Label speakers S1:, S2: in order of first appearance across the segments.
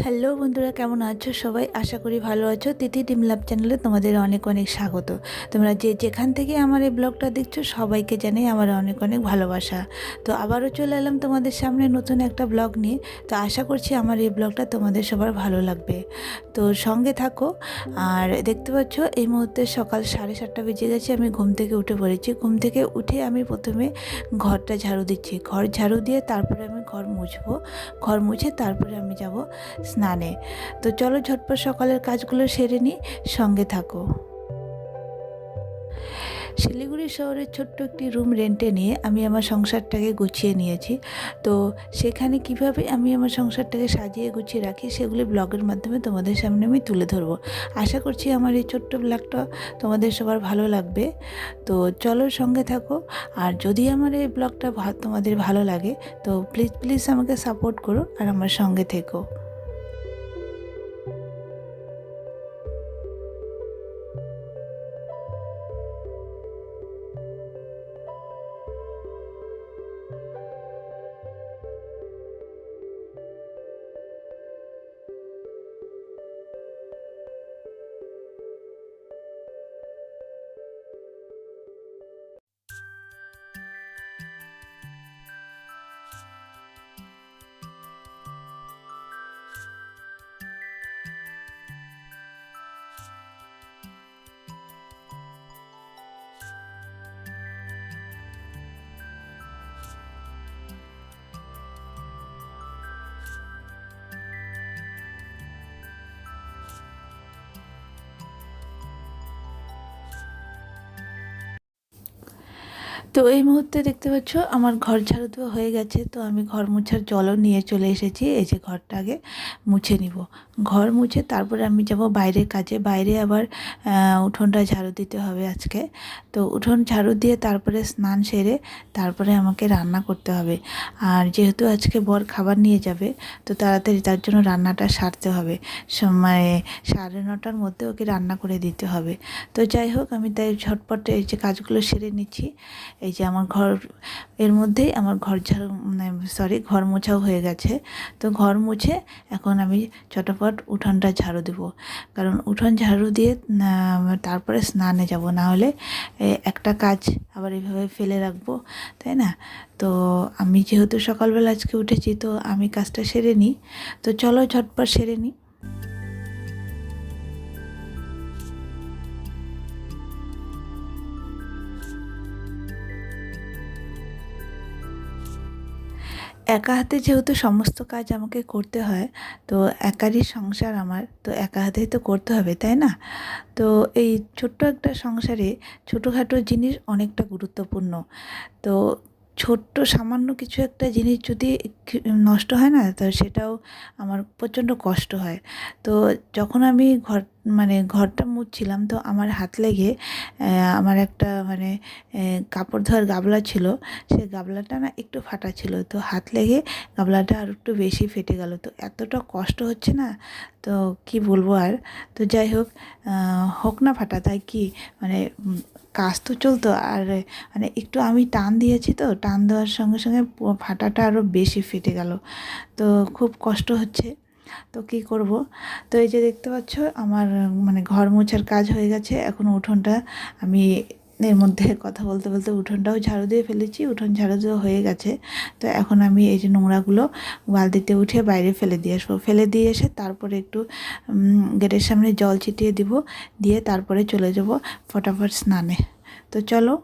S1: Hello বন্ধুরা, কেমন আছো সবাই? আশা করি ভালো আছো। তিথি ডিম লাভ চ্যানেলে তোমাদের অনেক অনেক স্বাগত। তোমরা যেখান থেকে আমার এই ব্লগটা দেখছো সবাইকে জানাই আমার অনেক অনেক ভালোবাসা। তো আবারও চলে এলাম তোমাদের সামনে নতুন একটা ব্লগ নিয়ে। তো আশা করছি আমার এই ব্লগটা তোমাদের সবার ভালো লাগবে। তো সঙ্গে থাকো। আর দেখতে পাচ্ছ এই মুহূর্তে সকাল 7:30 বেজে গেছে। আমি ঘুম থেকে উঠে পড়েছি। ঘুম থেকে উঠে আমি প্রথমে ঘরটা ঝাড়ু দিচ্ছি। ঘর ঝাড়ু দিয়ে তারপরে আমি ঘর মুছবো। ঘর মুছে তারপরে আমি যাব স্নানে। তো চলো ঝটপট সকালের কাজগুলো সেরে নিই, সঙ্গে থাকো। শিলিগুড়ি শহরের ছোট্ট একটি রুম রেন্টে নিয়ে আমি আমার সংসারটাকে গুছিয়ে নিয়েছি। তো সেখানে কিভাবে আমি আমার সংসারটাকে সাজিয়ে গুছিয়ে রাখি সেগুলি ব্লগের মাধ্যমে তোমাদের সামনে আমি তুলে ধরবো। আশা করছি আমার এই ছোট্ট ব্লগটা তোমাদের সবার ভালো লাগবে। তো চলো সঙ্গে থাকো। আর যদি আমার এই ব্লগটা তোমাদের ভালো লাগে তো প্লিজ প্লিজ আমাকে সাপোর্ট করো আর আমার সঙ্গে থেকো। তো এই মুহূর্তে দেখতে পাচ্ছ আমার ঘর ঝাড়ু দেওয়া হয়ে গেছে। তো আমি ঘর মোছার জলও নিয়ে চলে এসেছি। এই যে ঘরটা আগে মুছে নিব। ঘর মুছে তারপরে আমি যাব বাইরের কাজে। বাইরে আবার উঠোনটা ঝাড়ু দিতে হবে আজকে। তো উঠোন ঝাড়ু দিয়ে তারপরে স্নান সেরে তারপরে আমাকে রান্না করতে হবে। আর যেহেতু আজকে বর খাবার নিয়ে যাবে তো তাড়াতাড়ি তার জন্য রান্নাটা সারতে হবে। মানে 9:30টার মধ্যে ওকে রান্না করে দিতে হবে। তো যাই হোক, আমি তাই ঝটপট এই যে কাজগুলো সেরে নিচ্ছি। এই যে আমার ঘর, এর মধ্যেই আমার ঘর ঝাড়ু ঘর মোছাও হয়ে গেছে। তো ঘর মুছে এখন আমি চটপট উঠোনটা ঝাড়ু দেবো। কারণ উঠোন ঝাড়ু দিয়ে তারপরে স্নানে যাব, না হলে একটা কাজ আবার এভাবে ফেলে রাখবো, তাই না? তো আমি যেহেতু সকালবেলা আজকে উঠেছি তো আমি কাজটা সেরে নিই। তো চলো ঝটপট সেরে নিই। একা হাতে যেহেতু সমস্ত কাজ আমাকে করতে হয়, তো একারই সংসার আমার, তো একা হাতেই তো করতে হবে, তাই না? তো এই ছোট্ট একটা সংসারে ছোটোখাটো জিনিস অনেকটা গুরুত্বপূর্ণ। তো ছোট্ট সামান্য কিছু একটা জিনিস যদি নষ্ট হয় না, তো সেটাও আমার প্রচণ্ড কষ্ট হয়। তো যখন আমি ঘরটা মুছছিলাম তো আমার হাত লেগে আমার একটা কাপড় ধোয়ার গামলা ছিল, সেই গামলাটা না একটু ফাটা ছিল। তো হাত লেগে গামলাটা আর একটু বেশি ফেটে গেল। তো এতটা কষ্ট হচ্ছে না, তো কি বলবো আর। তো যাই হোক, হোক না ফাটা, তাই কি কাজ তো চলতো। আর একটু আমি টান দিয়েছি, তো টান দেওয়ার সঙ্গে সঙ্গে ফাটাটা আরও বেশি ফেটে গেল। তো খুব কষ্ট হচ্ছে। তো কি করব। তো এই যে দেখতে পাচ্ছ আমার ঘর মোছার কাজ হয়ে গেছে। এখন উঠোনটা আমি এর মধ্যে কথা বলতে বলতে উঠোনটাও ঝাড়ু দিয়ে ফেলেছি। উঠোন ঝাড়ু দেওয়া হয়ে গেছে। তো এখন আমি এই যে নোংরাগুলো বালতিতে উঠে বাইরে ফেলে দিয়ে আসবো। ফেলে দিয়ে এসে তারপরে একটু গেটের সামনে জল ছিটিয়ে দিব, দিয়ে তারপরে চলে যাব ফটাফট স্নানে। তো চলো।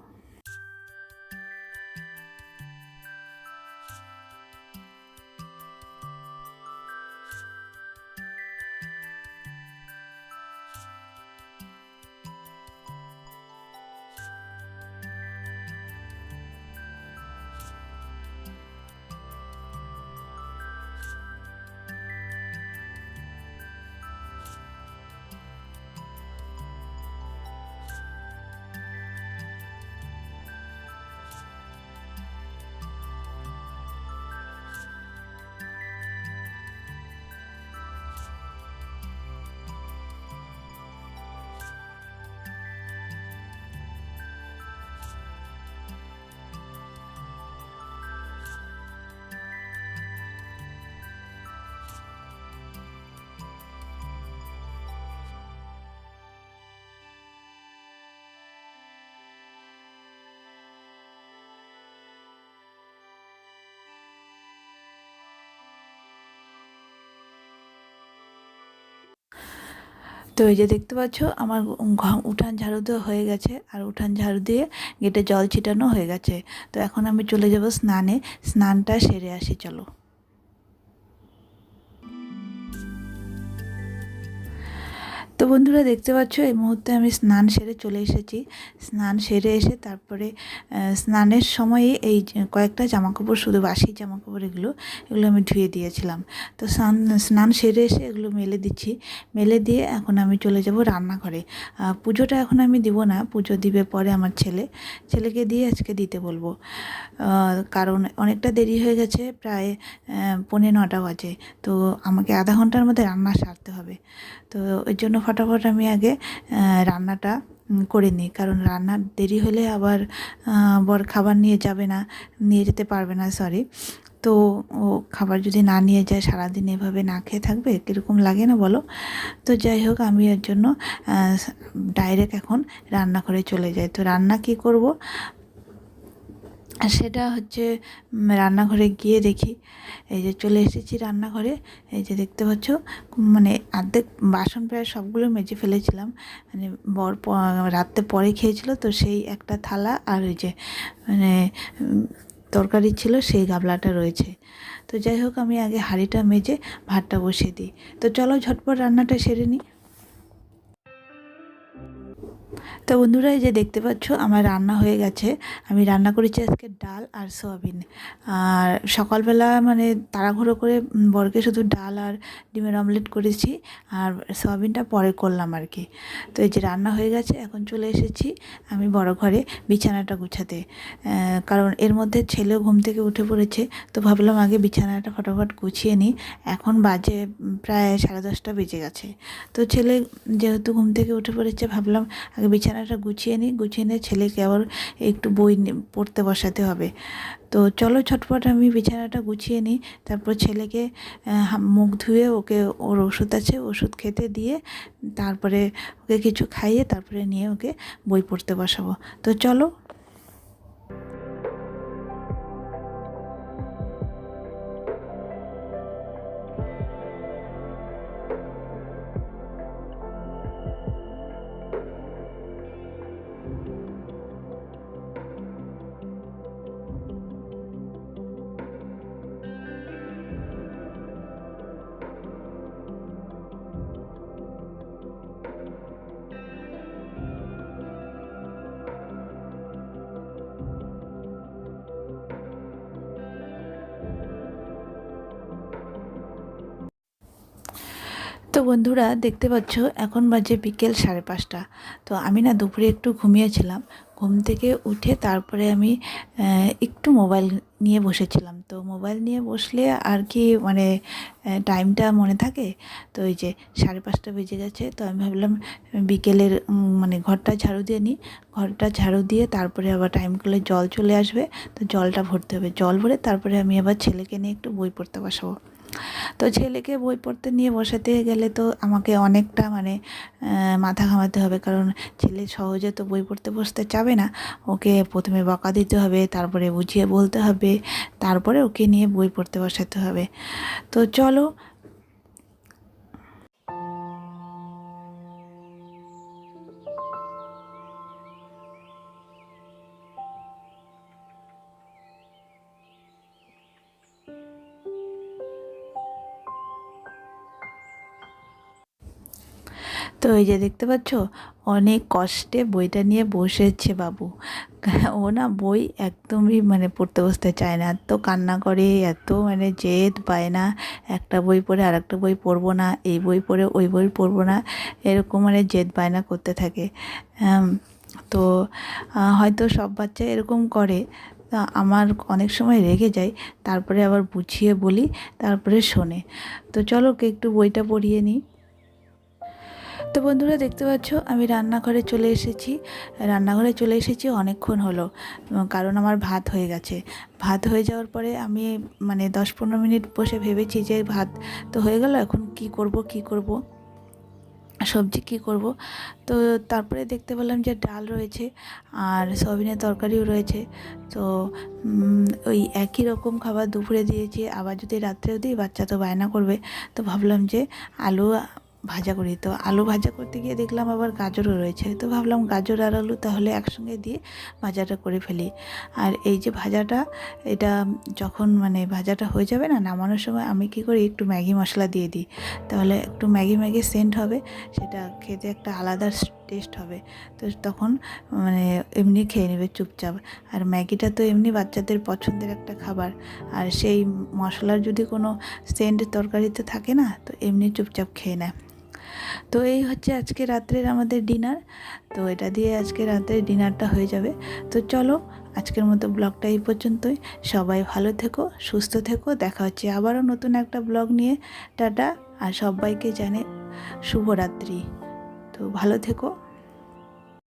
S1: তো এই যে দেখতে পাচ্ছ আমার উঠান ঝাড়ু দেওয়া হয়ে গেছে, আর উঠান ঝাড়ু দিয়ে গেটে জল ছিটানো হয়ে গেছে। তো এখন আমি চলে যাব স্নানে, স্নানটা সেরে আসি চলো। তো বন্ধুরা দেখতে পাচ্ছ এই মুহূর্তে আমি স্নান সেরে চলে এসেছি। স্নান সেরে এসে তারপরে স্নানের সময়ে এই কয়েকটা জামাকাপড়, শুধু বাসি জামাকাপড়, এগুলো আমি ধুয়ে দিয়েছিলাম। তো স্নান সেরে এসে এগুলো মেলে দিচ্ছি। মেলে দিয়ে এখন আমি চলে যাব রান্নাঘরে। পুজোটা এখন আমি দিব না, পুজো দিবে পরে আমার ছেলেকে দিয়ে আজকে দিতে বলবো। কারণ অনেকটা দেরি হয়ে গেছে, প্রায় 9:45 বাজে। তো আমাকে আধা ঘন্টার মধ্যে রান্না সারতে হবে। তো ওই জন্য ফটাফট আমি আগে রান্নাটা করে নিই, কারণ রান্নার দেরি হলে আবার বর খাবার নিয়ে যাবে না, নিয়ে যেতে পারবে না, সরি। তো ও খাবার যদি না নিয়ে যায়, সারাদিন এভাবে না খেয়ে থাকবে, কীরকম লাগে না বলো? তো যাই হোক, আমি এর জন্য ডাইরেক্ট এখন রান্নাঘরে চলে যাই। তো রান্না কি করব সেটা হচ্ছে, রান্নাঘরে গিয়ে দেখি এই যে চলে এসেছি রান্নাঘরে। এই যে দেখতে পাচ্ছ, মানে অর্ধেক বাসন প্রায় সবগুলো মেজে ফেলেছিলাম, মানে বর রাত্রে পরে খেয়েছিল তো, সেই একটা থালা আর ওই যে মানে তরকারি ছিল সেই গামলাটা রয়েছে। তো যাই হোক, আমি আগে হাঁড়িটা মেজে ভাতটা বসিয়ে দিই। তো চলো ঝটপট রান্নাটা সেরে নিই। তো বন্ধুরা এই যে দেখতে পাচ্ছ আমার রান্না হয়ে গেছে। আমি রান্না করেছি আজকে ডাল আর সয়াবিন। আর সকালবেলা মানে তাড়াহুড়ো করে বরকে শুধু ডাল আর ডিমের অমলেট করেছি, আর সয়াবিনটা পরে করলাম আর কি। তো এই যে রান্না হয়ে গেছে, এখন চলে এসেছি আমি বড় ঘরে বিছানাটা গুছাতে। কারণ এর মধ্যে ছেলেও ঘুম থেকে উঠে পড়েছে, তো ভাবলাম আগে বিছানাটা ফটাফট গুছিয়ে নিই। এখন বাজে প্রায় 10:30 বেজে গেছে। তো ছেলে যেহেতু ঘুম থেকে উঠে পড়েছে, ভাবলাম আগে বিছানাটা গুছিয়ে নিই, গুছিয়ে নিয়ে ছেলেকে আবার একটু বই পড়তে বসাতে হবে। তো চলো ঝটপট আমি বিছানাটা গুছিয়ে নিই, তারপর ছেলেকে মুখ ধুয়ে ওকে ওর ওষুধ আছে, ওষুধ খেতে দিয়ে তারপরে ওকে কিছু খাইয়ে তারপরে নিয়ে ওকে বই পড়তে বসাবো। তো চলো। তো বন্ধুরা দেখতে পাচ্ছ এখন বাজে বিকেল 5:30। তো আমি না দুপুরে একটু ঘুমিয়েছিলাম, ঘুম থেকে উঠে তারপরে আমি একটু মোবাইল নিয়ে বসেছিলাম। তো মোবাইল নিয়ে বসলে আর কি মানে টাইমটা মনে থাকে। তো এই যে 5:30 বেজে গেছে, তো আমি ভাবলাম বিকেলের মানে ঘরটা ঝাড়ু দিয়ে নিই। ঘরটা ঝাড়ু দিয়ে তারপরে আবার টাইম করলে জল চলে আসবে, তো জলটা ভরতে হবে। জল ভরে তারপরে আমি আবার ছেলেকে নিয়ে একটু বই পড়তে বসাবো। তো ছেলেকে বই পড়তে নিয়ে বসাতে গেলে তো আমাকে অনেকটা মানে মাথা ঘামাতে হবে, কারণ ছেলে সহজে তো বই পড়তে বসতে চাবে না। ওকে প্রথমে বকা দিতে হবে, তারপরে বুঝিয়ে বলতে হবে, তারপরে ওকে নিয়ে বই পড়তে বসাতে হবে। তো চলো। তো এই যে দেখতে পাচ্ছ, অনেক কষ্টে বইটা নিয়ে বসেছে বাবু। ও না বই একদমই মানে পড়তে বসতে চায় না, এত কান্না করে, এত মানে জেদ বায়না, একটা বই পড়ে আর একটা বই পড়বো না, এই বই পড়ে ওই বই পড়বো না, এরকম মানে জেদ বায়না করতে থাকে। তো হয়তো সব বাচ্চা এরকম করে। তা আমার অনেক সময় রেগে যায়, তারপরে আবার বুঝিয়ে বলি, তারপরে শোনে। তো চলো ওকে একটু বইটা পড়িয়ে নিই। তো বন্ধুরা দেখতে পাচ্ছ আমি রান্নাঘরে চলে এসেছি অনেকক্ষণ হলো, কারণ আমার ভাত হয়ে গেছে। ভাত হয়ে যাওয়ার পরে আমি মানে 10-15 মিনিট বসে ভেবেছি যে ভাত তো হয়ে গেল, এখন কি করব, সবজি কি করব। তো তারপরে দেখতে পেলাম যে ডাল রয়েছে আর সয়াবিনের তরকারিও রয়েছে। তো ওই একই রকম খাবার দুপুরে দিয়েছি, আবার যদি রাত্রেও দিই বাচ্চা তো বায়না করবে। তো ভাবলাম যে আলু ভাজা করি। তো আলু ভাজা করতে গিয়ে দেখলাম আবার গাজরও রয়েছে, তো ভাবলাম গাজর আর আলু তাহলে একসঙ্গে দিয়ে ভাজাটা করে ফেলি। আর এই যে ভাজাটা, এটা যখন মানে ভাজাটা হয়ে যাবে না, নামানোর সময় আমি কী করি, একটু ম্যাগি মশলা দিয়ে দিই। তাহলে একটু ম্যাগি ম্যাগি সেন্ট হবে, সেটা খেতে একটা আলাদা টেস্ট হবে। তো তখন মানে এমনি খেয়ে নেবে চুপচাপ। আর ম্যাগিটা তো এমনি বাচ্চাদের পছন্দের একটা খাবার, আর সেই মশলার যদি কোনো সেন্ট তরকারিতে থাকে না, তো এমনি চুপচাপ খেয়ে নেয়। তো এই হচ্ছে আজকে রাত্রের আমাদের ডিনার। তো এটা দিয়ে আজকে রাতের ডিনারটা হয়ে যাবে। তো চলো, আজকের মতো ব্লগটা এই পর্যন্তই। সবাই ভালো থেকো, সুস্থ থেকো, দেখা হচ্ছে আবারও নতুন একটা ব্লগ নিয়ে। টাটা। আর সবাইকে জানে শুভরাত্রি। তো ভালো থেকো।